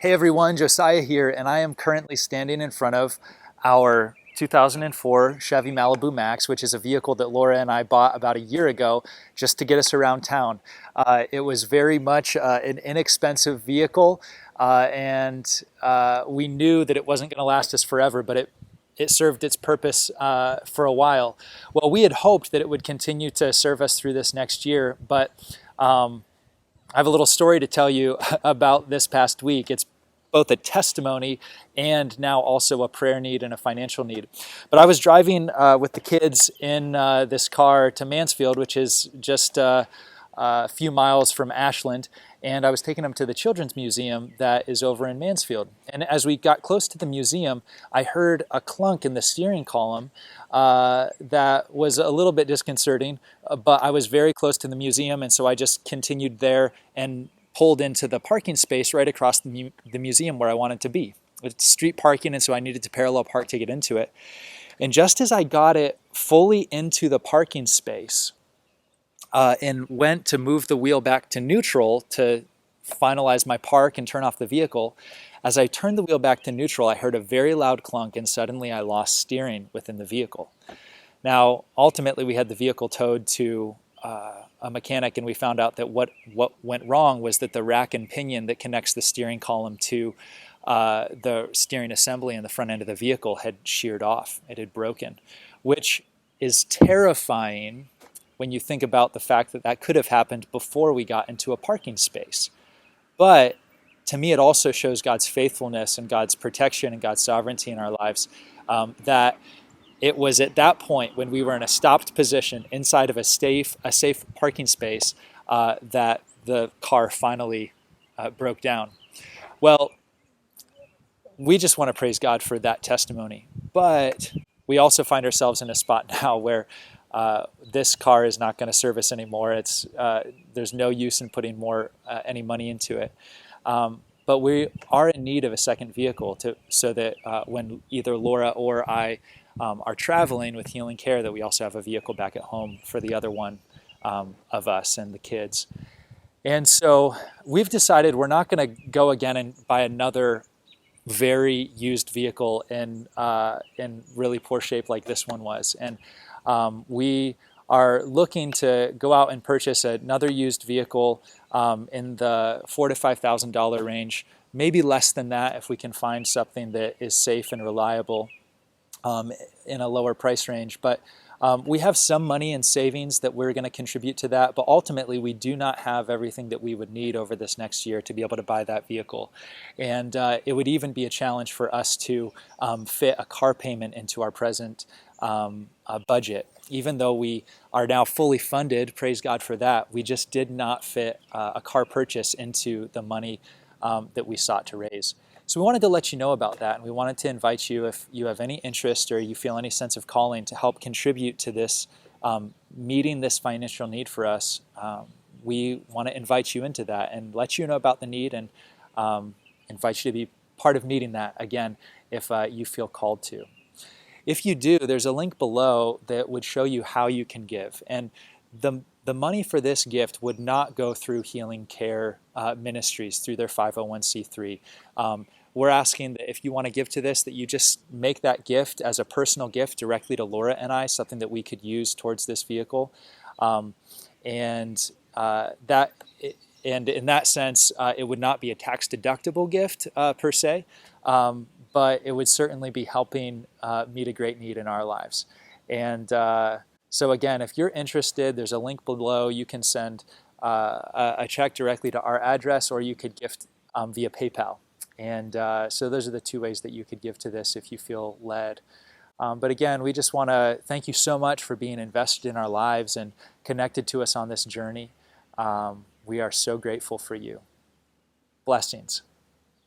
Hey everyone, Josiah here, and I am currently standing in front of our 2004 Chevy Malibu Max, which is a vehicle that Laura and I bought about a year ago just to get us around town. It was very much an inexpensive vehicle, and we knew that it wasn't going to last us forever, but it served its purpose for a while. Well, we had hoped that it would continue to serve us through this next year, but I have a little story to tell you about this past week. It's both a testimony and now also a prayer need and a financial need. But I was driving with the kids in this car to Mansfield, which is just a few miles from Ashland, and I was taking them to the Children's Museum that is over in Mansfield. And as we got close to the museum, I heard a clunk in the steering column that was a little bit disconcerting, but I was very close to the museum, and so I just continued there and pulled into the parking space right across the museum where I wanted to be. It's street parking, and so I needed to parallel park to get into it. And just as I got it fully into the parking space, and went to move the wheel back to neutral to finalize my park and turn off the vehicle. As I turned the wheel back to neutral, I heard a very loud clunk, and suddenly I lost steering within the vehicle. Now, ultimately, we had the vehicle towed to a mechanic, and we found out that what went wrong was that the rack and pinion that connects the steering column to the steering assembly in the front end of the vehicle had sheared off. It had broken, which is terrifying when you think about the fact that that could have happened before we got into a parking space. But to me, it also shows God's faithfulness and God's protection and God's sovereignty in our lives, that it was at that point when we were in a stopped position inside of a safe parking space that the car finally broke down. Well, we just want to praise God for that testimony. But we also find ourselves in a spot now where this car is not going to serve us anymore. There's no use in putting any money into it. But we are in need of a second vehicle so that when either Laura or I are traveling with Healing Care, that we also have a vehicle back at home for the other one of us and the kids. And so we've decided we're not going to go again and buy another very used vehicle in really poor shape like this one was. And we are looking to go out and purchase another used vehicle in the $4,000 to $5,000 range, maybe less than that if we can find something that is safe and reliable in a lower price range. But we have some money in savings that we're going to contribute to that, but ultimately we do not have everything that we would need over this next year to be able to buy that vehicle. And it would even be a challenge for us to fit a car payment into our present budget. Even though we are now fully funded, praise God for that, we just did not fit a car purchase into the money that we sought to raise. So we wanted to let you know about that, and we wanted to invite you, if you have any interest or you feel any sense of calling to help contribute to this, meeting this financial need for us. We want to invite you into that and let you know about the need, and invite you to be part of meeting that, again, if you feel called to. If you do, there's a link below that would show you how you can give. And the money for this gift would not go through Healing Care Ministries, through their 501c3. We're asking that if you want to give to this, that you just make that gift as a personal gift directly to Laura and I, something that we could use towards this vehicle. And in that sense, it would not be a tax-deductible gift per se, but it would certainly be helping meet a great need in our lives. And so again, if you're interested, there's a link below. You can send a check directly to our address, or you could gift via PayPal. And so those are the two ways that you could give to this if you feel led. But again, we just want to thank you so much for being invested in our lives and connected to us on this journey. We are so grateful for you. Blessings.